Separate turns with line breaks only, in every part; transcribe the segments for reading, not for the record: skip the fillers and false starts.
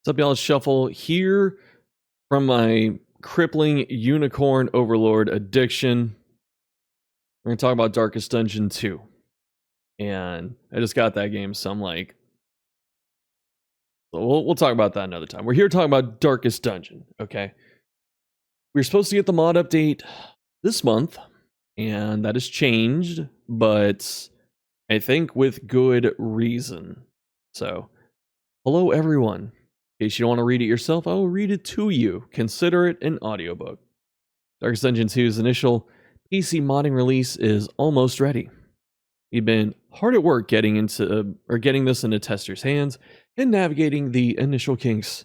What's up, y'all? It's Shuffle here from my crippling unicorn overlord addiction. We're going to talk about Darkest Dungeon 2. And I just got that game, so I'm like, we'll talk about that another time. We're here talking about Darkest Dungeon, okay? We were supposed to get the mod update this month, and that has changed, but I think with good reason. So, hello everyone. In case you don't want to read it yourself, I will read it to you. Consider it an audiobook. Darkest Dungeon 2's initial PC modding release is almost ready. We've been hard at work getting this into testers' hands and navigating the initial kinks.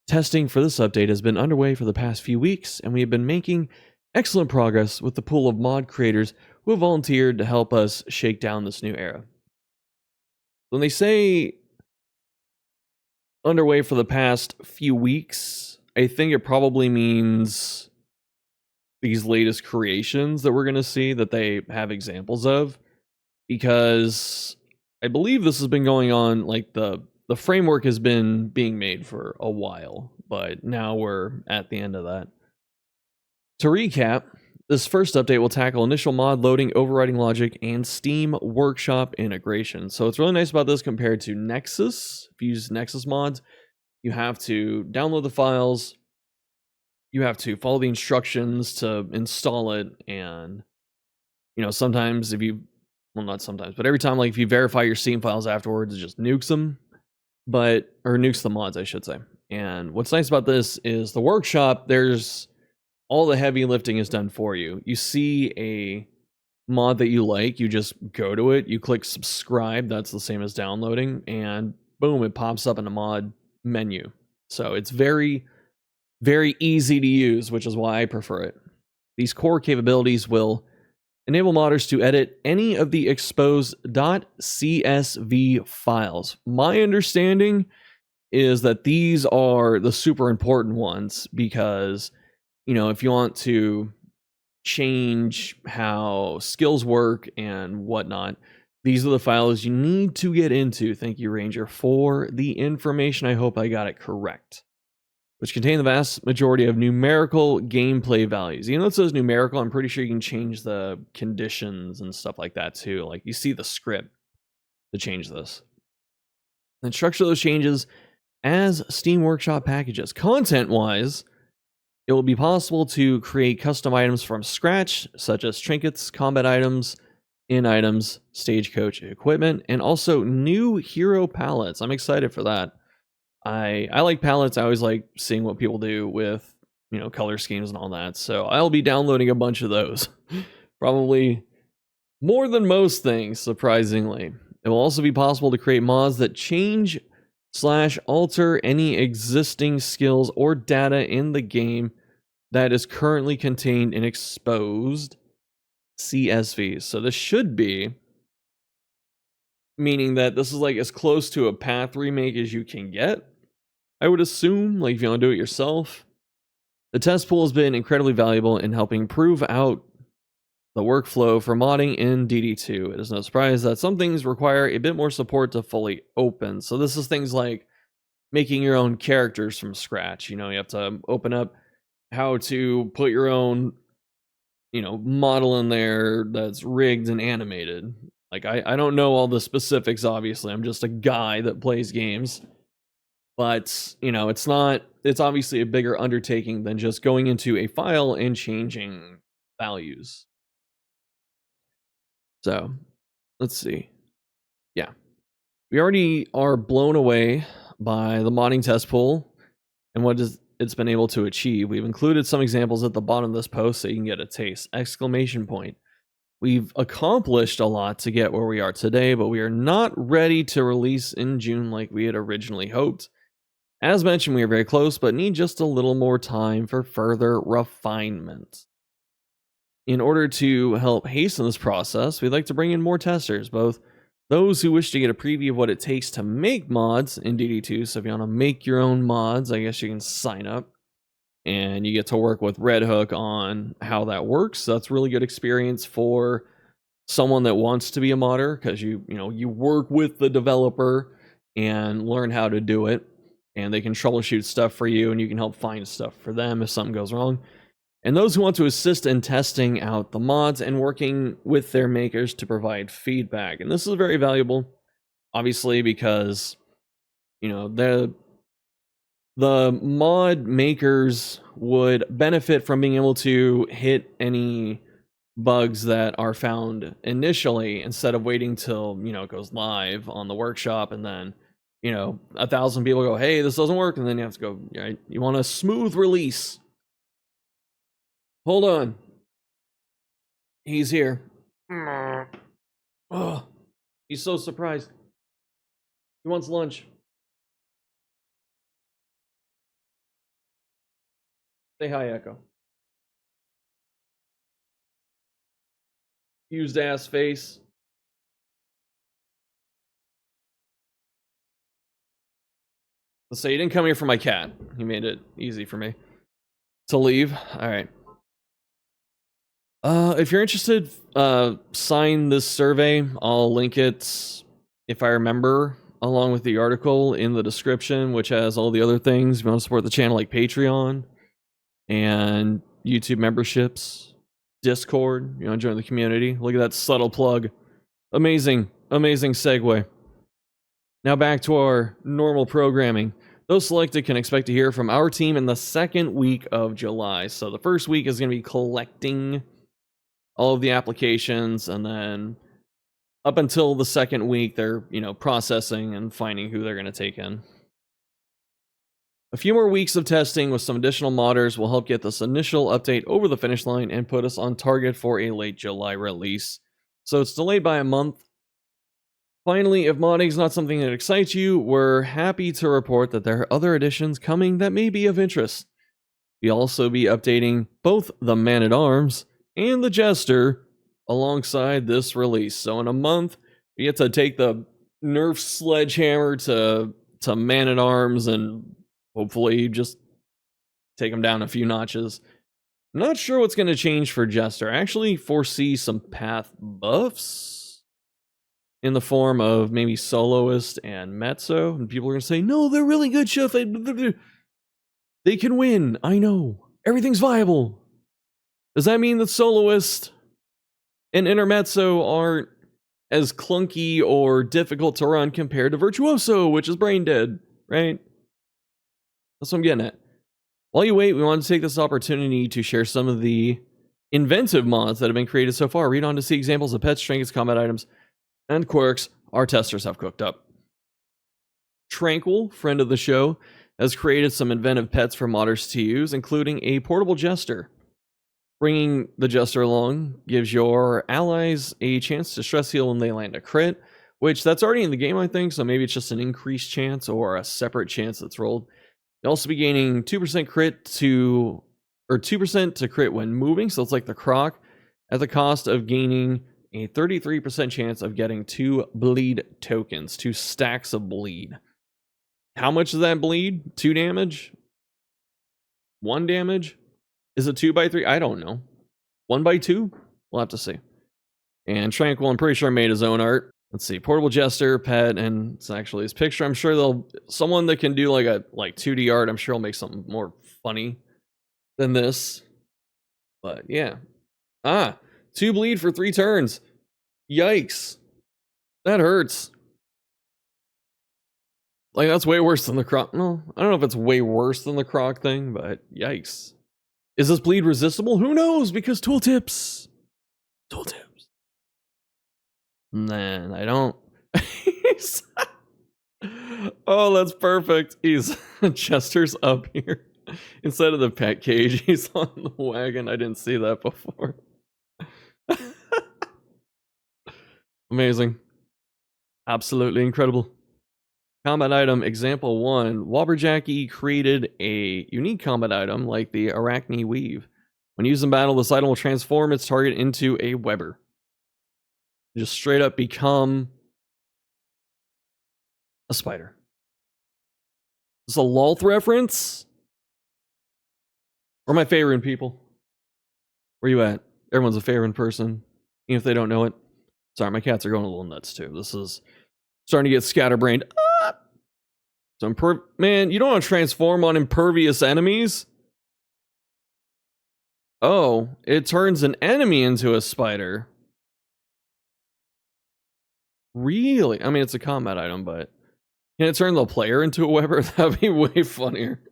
Testing for this update has been underway for the past few weeks, and we have been making excellent progress with the pool of mod creators who have volunteered to help us shake down this new era. When they say underway for the past few weeks, I think it probably means these latest creations that we're going to see that they have examples of, because I believe this has been going on, like the framework has been being made for a while, but now we're at the end of that. To recap, this first update will tackle initial mod loading, overriding logic, and Steam Workshop integration. So what's really nice about this compared to Nexus, if you use Nexus mods, you have to download the files, you have to follow the instructions to install it, and sometimes not sometimes, but every time, like if you verify your Steam files afterwards, it just nukes them, or nukes the mods, I should say. And what's nice about this is the workshop, there's all the heavy lifting is done for you. You see a mod that you like, you just go to it, you click subscribe, that's the same as downloading, and boom, it pops up in the mod menu. So it's very, very easy to use, which is why I prefer it. These core capabilities will enable modders to edit any of the exposed.csv files. My understanding is that these are the super important ones because, if you want to change how skills work and whatnot, these are the files you need to get into. Thank you, Ranger, for the information. I hope I got it correct. Which contain the vast majority of numerical gameplay values. Even though it says numerical, I'm pretty sure you can change the conditions and stuff like that too. Like you see the script to change this. And structure those changes as Steam Workshop packages. Content-wise, it will be possible to create custom items from scratch, such as trinkets, combat items, in items, stagecoach equipment, and also new hero palettes. I'm excited for that. I like palettes. I always like seeing what people do with, color schemes and all that. So I'll be downloading a bunch of those. Probably more than most things, surprisingly. It will also be possible to create mods that change/alter any existing skills or data in the game that is currently contained in exposed CSVs. So this should be meaning that this is like as close to a path remake as you can get, I would assume, like if you want to do it yourself. The test pool has been incredibly valuable in helping prove out the workflow for modding in DD2. It is no surprise that some things require a bit more support to fully open. So this is things like making your own characters from scratch. You have to open up how to put your own, model in there that's rigged and animated. Like I don't know all the specifics, obviously. I'm just a guy that plays games. But, it's obviously a bigger undertaking than just going into a file and changing values. So, let's see. Yeah. We already are blown away by the modding test pool and what it's been able to achieve. We've included some examples at the bottom of this post so you can get a taste. ! We've accomplished a lot to get where we are today, but we are not ready to release in June like we had originally hoped. As mentioned, we are very close, but need just a little more time for further refinement. In order to help hasten this process, we'd like to bring in more testers, both those who wish to get a preview of what it takes to make mods in DD2. So if you want to make your own mods, I guess you can sign up. And you get to work with Red Hook on how that works. So that's really good experience for someone that wants to be a modder, because you work with the developer and learn how to do it. and they can troubleshoot stuff for you, and you can help find stuff for them if something goes wrong. And those who want to assist in testing out the mods and working with their makers to provide feedback. And this is very valuable, obviously, because, you know, the mod makers would benefit from being able to hit any bugs that are found initially instead of waiting till, you know, it goes live on the workshop and then, you know, 1,000 people go, hey, this doesn't work, and then you have to go, right? You want a smooth release. Hold on. He's here. Oh, he's so surprised. He wants lunch. Say hi, Echo. Used ass face. Let's say he didn't come here for my cat. He made it easy for me to leave. All right. If you're interested, sign this survey. I'll link it, if I remember, along with the article in the description, which has all the other things. If you want to support the channel, like Patreon and YouTube memberships, Discord, you know, join the community. Look at that subtle plug. Amazing, amazing segue. Now back to our normal programming. Those selected can expect to hear from our team in the second week of July. So the first week is going to be collecting all of the applications, and then up until the second week, they're, you know, processing and finding who they're going to take in. A few more weeks of testing with some additional modders will help get this initial update over the finish line and put us on target for a late July release. So it's delayed by a month. Finally, if modding is not something that excites you, we're happy to report that there are other additions coming that may be of interest. We'll also be updating both the Man-at-Arms and the Jester alongside this release. So in a month, we get to take the Nerf sledgehammer to Man-at-Arms and hopefully just take them down a few notches. I'm not sure what's going to change for Jester. I actually foresee some path buffs in the form of maybe Soloist and Mezzo. And people are going to say, no, they're really good stuff. They can win. I know. Everything's viable. Does that mean that Soloist and Intermezzo aren't as clunky or difficult to run compared to Virtuoso, which is brain dead, right? That's what I'm getting at. While you wait, we want to take this opportunity to share some of the inventive mods that have been created so far. Read on to see examples of pets, trinkets, combat items, and quirks our testers have cooked up. Tranquil, friend of the show, has created some inventive pets for modders to use, including a portable jester. Bringing the Jester along gives your allies a chance to stress heal when they land a crit, which that's already in the game, I think, so maybe it's just an increased chance or a separate chance that's rolled. You'll also be gaining 2% crit to, or 2% to crit when moving, so it's like the Croc, at the cost of gaining a 33% chance of getting 2 bleed tokens, 2 stacks of bleed. How much is that bleed? 2 damage? 1 damage? Is it 2 by 3? I don't know. 1 by 2? We'll have to see. And Tranquil, I'm pretty sure, made his own art. Let's see. Portable Jester, pet, and it's actually his picture. I'm sure someone that can do like a 2D art, I'm sure will make something more funny than this. But yeah. 2 bleed for 3 turns. Yikes. That hurts. Like, that's way worse than the Croc. No, I don't know if it's way worse than the Croc thing, but yikes. Is this bleed resistible? Who knows? Because tooltips. Tooltips. Nah, I don't. Oh, that's perfect. Chester's up here. Instead of the pet cage, he's on the wagon. I didn't see that before. Amazing. Absolutely incredible. Combat item example 1. Wobberjacky created a unique combat item like the Arachne Weave. When used in battle, this item will transform its target into a webber. Just straight up become a spider. Is this a Lolth reference? Or my favorite people? Where you at? Everyone's a favorite person, even if they don't know it. Sorry, my cats are going a little nuts too. This is starting to get scatterbrained. So man, you don't want to transform on impervious enemies. Oh, it turns an enemy into a spider. Really? I mean, it's a combat item, but can it turn the player into a webber? That'd be way funnier.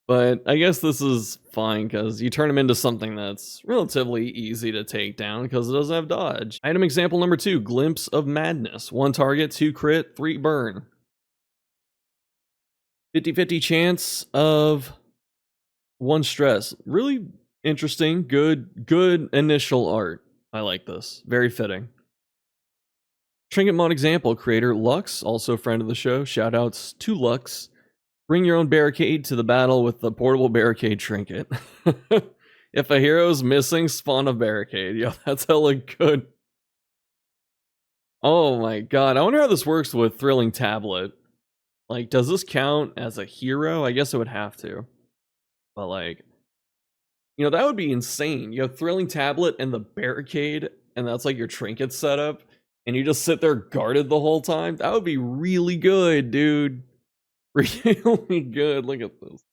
But I guess this is fine because you turn him into something that's relatively easy to take down because it doesn't have dodge. Item example number 2, Glimpse of Madness. 1 target, 2 crit, 3 burn. 50-50 chance of 1 stress. Really interesting, good initial art. I like this. Very fitting. Trinket mod example, creator Lux, also a friend of the show. Shoutouts to Lux. Bring your own barricade to the battle with the portable barricade trinket. If a hero's missing, spawn a barricade. Yeah, that's hella good. Oh my god, I wonder how this works with Thrilling Tablet. Like, does this count as a hero? I guess it would have to. But like, you know, that would be insane. You have Thrilling Tablet and the barricade, and that's like your trinket setup, and you just sit there guarded the whole time. That would be really good, dude. Really good. Look at this.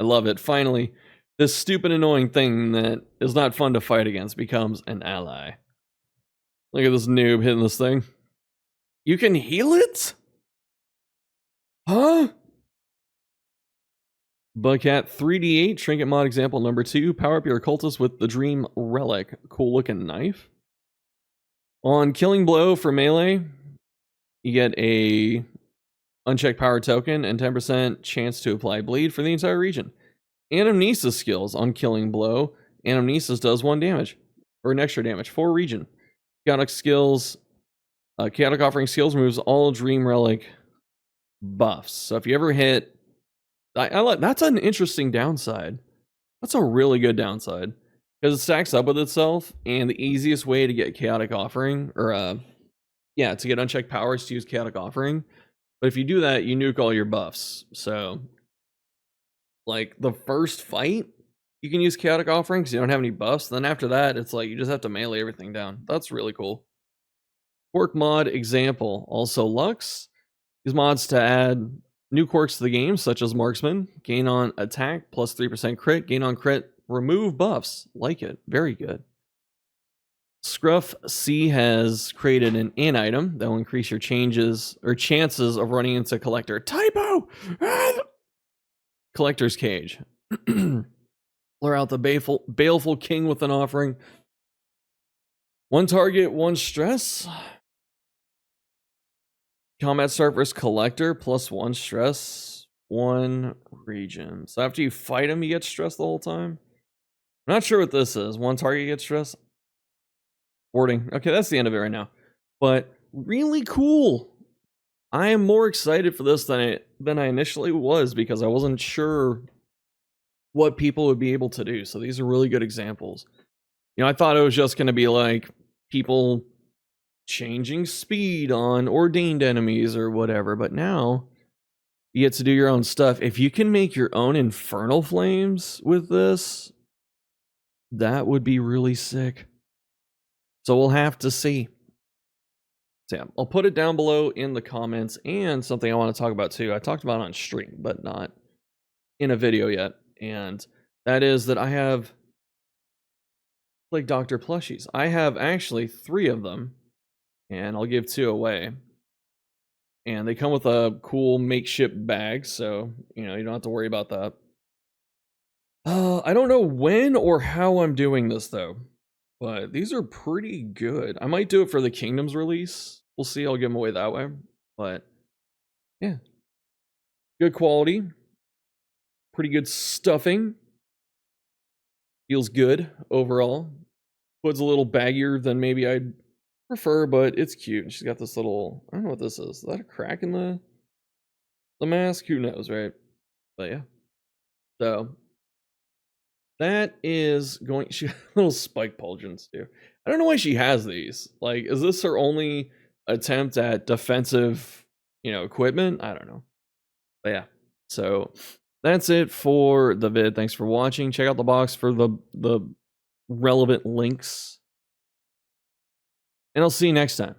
I love it. Finally, this stupid, annoying thing that is not fun to fight against becomes an ally. Look at this noob hitting this thing. You can heal it? Huh? Bugcat 3D8, Trinket mod example number 2. Power up your cultist with the Dream Relic. Cool looking knife. On Killing Blow for melee, you get a unchecked power token and 10% chance to apply bleed for the entire region. Anamnesis skills on Killing Blow. Anamnesis does 1 damage, or an extra damage for region. Chaotic skills, Chaotic Offering skills removes all Dream Relic buffs. So if you ever hit, I like, that's an interesting downside. That's a really good downside because it stacks up with itself, and the easiest way to get Chaotic Offering, or to get unchecked powers to use Chaotic Offering. But if you do that, you nuke all your buffs. So, like, the first fight, you can use Chaotic Offering because you don't have any buffs. Then after that, it's like you just have to melee everything down. That's really cool. Quirk mod example. Also Lux. Use mods to add new quirks to the game, such as Marksman. Gain on attack, plus 3% crit. Gain on crit, remove buffs. Like it. Very good. Scruff C has created an in item that will increase your chances of running into Collector. Typo! Collector's Cage. Lure out the baleful king with an offering. 1 target, 1 stress. Combat start versus Collector, plus 1 stress, 1 region. So after you fight him, you get stressed the whole time. I'm not sure what this is. 1 target gets stressed. Warding. Okay, that's the end of it right now. But really cool. I am more excited for this than I initially was because I wasn't sure what people would be able to do. So these are really good examples. You know, I thought it was just going to be like people changing speed on ordained enemies or whatever, but now you get to do your own stuff. If you can make your own infernal flames with this, that would be really sick. So we'll have to see. So yeah, I'll put it down below in the comments, and something I want to talk about too. I talked about it on stream, but not in a video yet. And that is that I have like Dr. Plushies. I have actually 3 of them, and I'll give 2 away. And they come with a cool makeshift bag, so you know you don't have to worry about that. I don't know when or how I'm doing this though. But these are pretty good. I might do it for the Kingdoms release. We'll see. I'll give them away that way. But yeah. Good quality. Pretty good stuffing. Feels good overall. Hood's a little baggier than maybe I'd prefer, but it's cute. She's got this little, I don't know what this is. Is that a crack in the mask? Who knows, right? But yeah. So that is going. She has little spike pauldrons too. I don't know why she has these. Like, is this her only attempt at defensive, equipment? I don't know. But yeah. So that's it for the vid. Thanks for watching. Check out the box for the relevant links. And I'll see you next time.